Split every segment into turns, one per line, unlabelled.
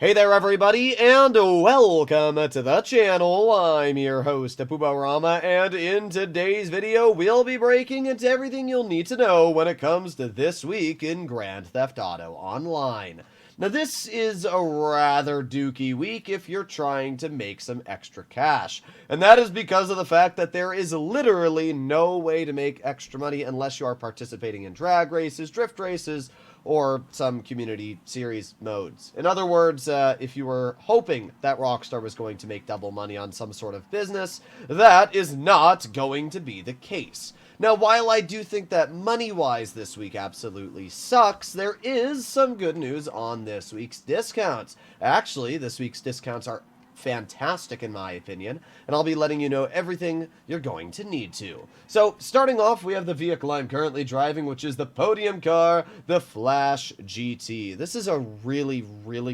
Hey there everybody, and welcome to the channel. I'm your host, Rama, and in today's video, we'll be breaking into everything you'll need to know when it comes to this week in Grand Theft Auto Online. Now this is a rather dookie week if you're trying to make some extra cash, and that is because of the fact that there is literally no way to make extra money unless you are participating in drag races, drift races, or some community series modes. In other words, if you were hoping that Rockstar was going to make double money on some sort of business, that is not going to be the case. Now, while I do think that money-wise this week absolutely sucks, there is some good news on this week's discounts. Actually, this week's discounts are fantastic in my opinion, and I'll be letting you know everything you're going to need to. So, starting off, we have the vehicle I'm currently driving, which is the Podium car, the Flash GT. This is a really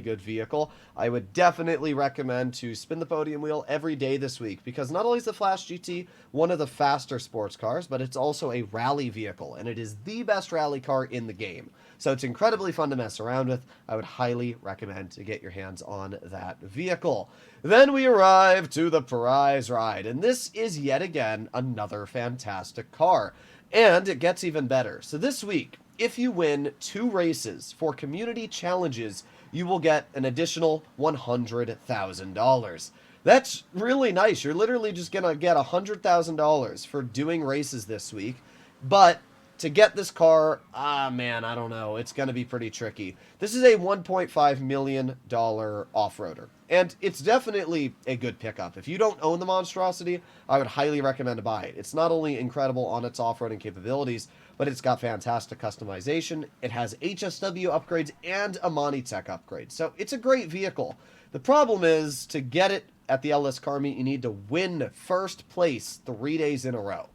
good vehicle. I would definitely recommend to spin the Podium wheel every day this week, because not only is the Flash GT one of the faster sports cars, but it's also a rally vehicle, and it is the best rally car in the game. So it's incredibly fun to mess around with. I would highly recommend to get your hands on that vehicle. Then we arrive to the prize ride, and this is yet again another fantastic car. And it gets even better. So this week, if you win 2 races for community challenges, you will get an additional $100,000. That's really nice. You're literally just going to get $100,000 for doing races this week. But to get this car, man, I don't know. It's going to be pretty tricky. This is a $1.5 million off-roader, and it's definitely a good pickup. If you don't own the monstrosity, I would highly recommend to buy it. It's not only incredible on its off-roading capabilities, but it's got fantastic customization. It has HSW upgrades and Imani Tech upgrades, so it's a great vehicle. The problem is, to get it at the LS Car Meet, you need to win first place 3 days in a row,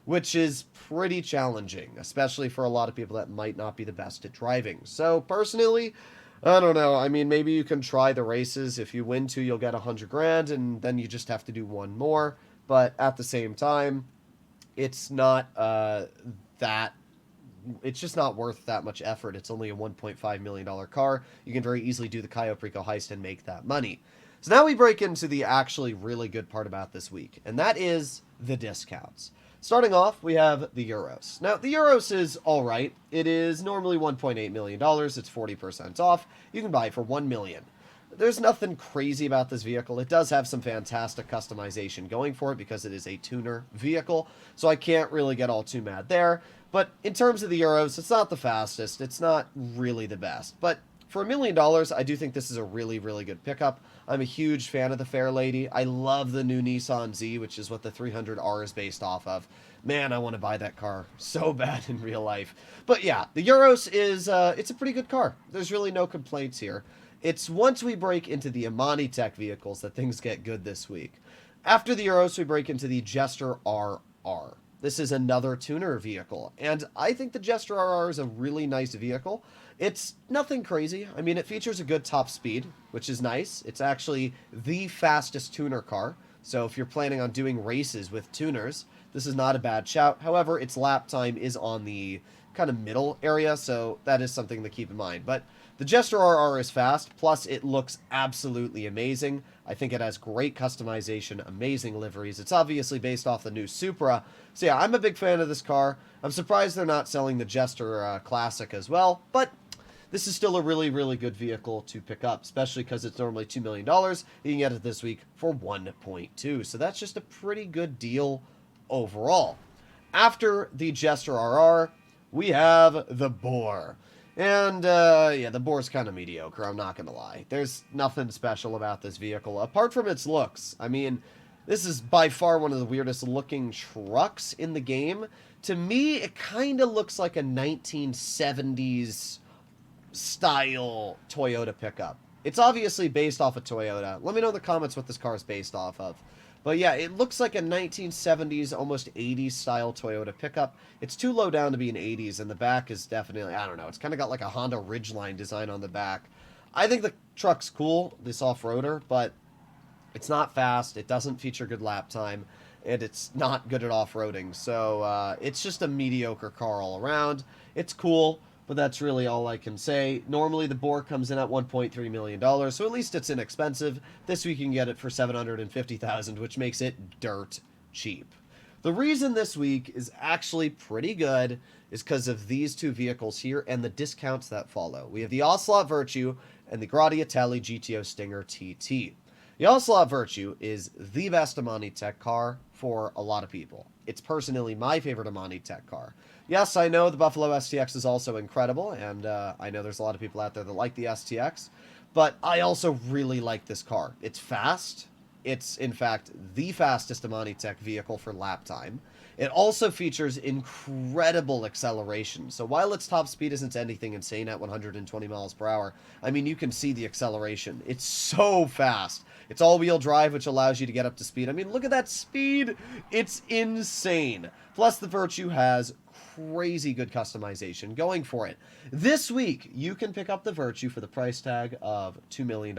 which is pretty challenging, especially for a lot of people that might not be the best at driving. So personally, I don't know. I mean, maybe you can try the races. If you win 2, you'll get 100 grand, and then you just have to do 1 more. But at the same time, it's not it's just not worth that much effort. It's only a $1.5 million car. You can very easily do the Cayo Perico heist and make that money. So now we break into the actually really good part about this week, and that is the discounts. Starting off, we have the Euros. Now, the Euros is alright. It is normally $1.8 million. It's 40% off. You can buy it for $1 million. There's nothing crazy about this vehicle. It does have some fantastic customization going for it because it is a tuner vehicle, so I can't really get all too mad there. But in terms of the Euros, it's not the fastest. It's not really the best. But for $1 million, I do think this is a really good pickup. I'm a huge fan of the Fair Lady. I love the new Nissan Z, which is what the 300R is based off of. Man, I want to buy that car so bad in real life. But yeah, the Euros is, it's a pretty good car. There's really no complaints here. It's once we break into the Imani Tech vehicles that things get good this week. After the Euros, we break into the Jester RR. This is another tuner vehicle, and I think the Jester RR is a really nice vehicle. It's nothing crazy. I mean, it features a good top speed, which is nice. It's actually the fastest tuner car, so if you're planning on doing races with tuners, this is not a bad shout. However, its lap time is on the kind of middle area, so that is something to keep in mind. But the Jester RR is fast, plus it looks absolutely amazing. I think it has great customization, amazing liveries. It's obviously based off the new Supra. So yeah, I'm a big fan of this car. I'm surprised they're not selling the Jester Classic as well, but this is still a really good vehicle to pick up, especially because it's normally $2 million. You can get it this week for 1.2. So that's just a pretty good deal overall. After the Jester RR, we have the Boor. And, yeah, the Boor's kind of mediocre, I'm not going to lie. There's nothing special about this vehicle, apart from its looks. I mean, this is by far one of the weirdest looking trucks in the game. To me, it kind of looks like a 1970s style Toyota pickup. It's obviously based off of Toyota. Let me know in the comments what this car is based off of. But yeah, it looks like a 1970s, almost 80s style Toyota pickup. It's too low down to be an 80s, and the back is definitely, I don't know, it's kind of got like a Honda Ridgeline design on the back. I think the truck's cool, this off-roader, but it's not fast, it doesn't feature good lap time, and it's not good at off-roading. So it's just a mediocre car all around. It's cool, but that's really all I can say. Normally, the Boor comes in at $1.3 million, so at least it's inexpensive. This week, you can get it for $750,000, which makes it dirt cheap. The reason this week is actually pretty good is because of these two vehicles here and the discounts that follow. We have the Ocelot Virtue and the Gradiatelli GTO Stinger TT. The Ocelot Virtue is the best Imani Tech car for a lot of people. It's personally my favorite Imani Tech car. Yes, I know the Buffalo STX is also incredible, and I know there's a lot of people out there that like the STX, but I also really like this car. It's fast. It's, in fact, the fastest Imani Tech vehicle for lap time. It also features incredible acceleration. So while its top speed isn't anything insane at 120 miles per hour, I mean, you can see the acceleration. It's so fast. It's all-wheel drive, which allows you to get up to speed. I mean, look at that speed. It's insane. Plus, the Virtue has crazy good customization going for it. This week, you can pick up the Virtue for the price tag of $2 million.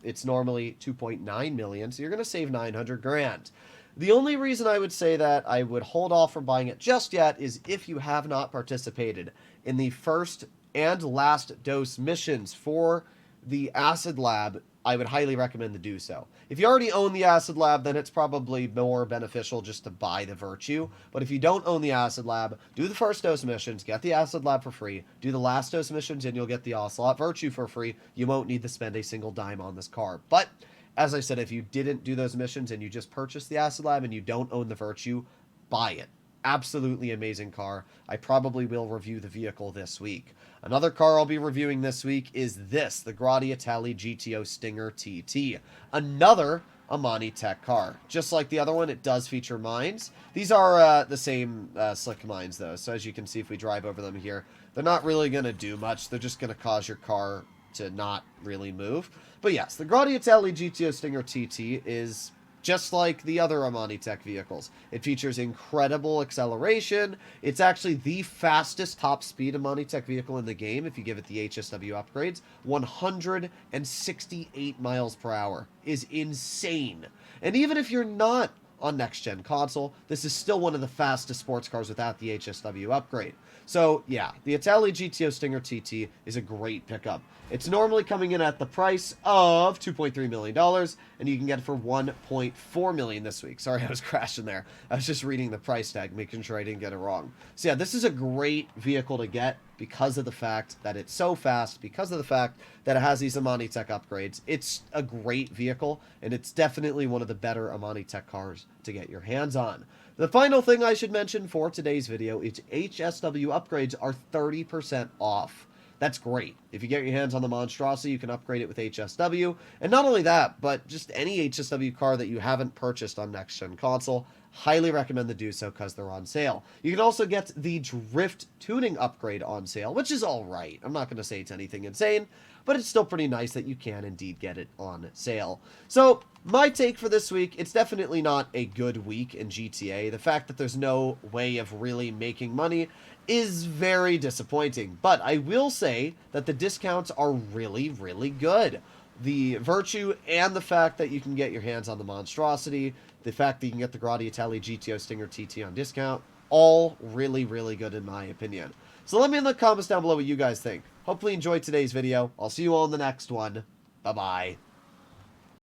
It's normally $2.9 million, so you're going to save $900,000. The only reason I would say that I would hold off from buying it just yet is if you have not participated in the first and last dose missions for the Acid Lab. I would highly recommend to do so. If you already own the Acid Lab, then it's probably more beneficial just to buy the Virtue. But if you don't own the Acid Lab, do the first dose missions, get the Acid Lab for free, do the last dose missions, and you'll get the Ocelot Virtue for free. You won't need to spend a single dime on this car. But, as I said, if you didn't do those missions and you just purchased the Acid Lab and you don't own the Virtue, buy it. Absolutely amazing car. I probably will review the vehicle this week. Another car I'll be reviewing this week is this, the Gradiatelli GTO Stinger TT. Another Imani Tech car. Just like the other one, it does feature mines. These are the same slick mines, though. So as you can see, if we drive over them here, they're not really going to do much. They're just going to cause your car to not really move. But yes, the Gradiatelli GTO Stinger TT is just like the other Imani Tech vehicles. It features incredible acceleration. It's actually the fastest top speed Imani Tech vehicle in the game if you give it the HSW upgrades. 168 miles per hour is insane. And even if you're not on next-gen console, this is still one of the fastest sports cars without the HSW upgrade. So, yeah, the Italy GTO Stinger TT is a great pickup. It's normally coming in at the price of $2.3 million, and you can get it for $1.4 million this week. Sorry, I was crashing there. I was just reading the price tag, making sure I didn't get it wrong. So, yeah, this is a great vehicle to get because of the fact that it's so fast, because of the fact that it has these Imani Tech upgrades. It's a great vehicle, and it's definitely one of the better Imani Tech cars to get your hands on. The final thing I should mention for today's video is HSW upgrades are 30% off. That's great. If you get your hands on the Monstrosity, you can upgrade it with HSW. And not only that, but just any HSW car that you haven't purchased on next-gen console, highly recommend to do so because they're on sale. You can also get the Drift Tuning upgrade on sale, which is alright. I'm not going to say it's anything insane, but it's still pretty nice that you can indeed get it on sale. So, my take for this week, it's definitely not a good week in GTA. The fact that there's no way of really making money is very disappointing. But I will say that the discounts are really, really good. The Virtue and the fact that you can get your hands on the Monstrosity, the fact that you can get the Gradiatelli GTO Stinger TT on discount, all really, really good in my opinion. So let me in the comments down below what you guys think. Hopefully you enjoyed today's video. I'll see you all in the next one. Bye-bye.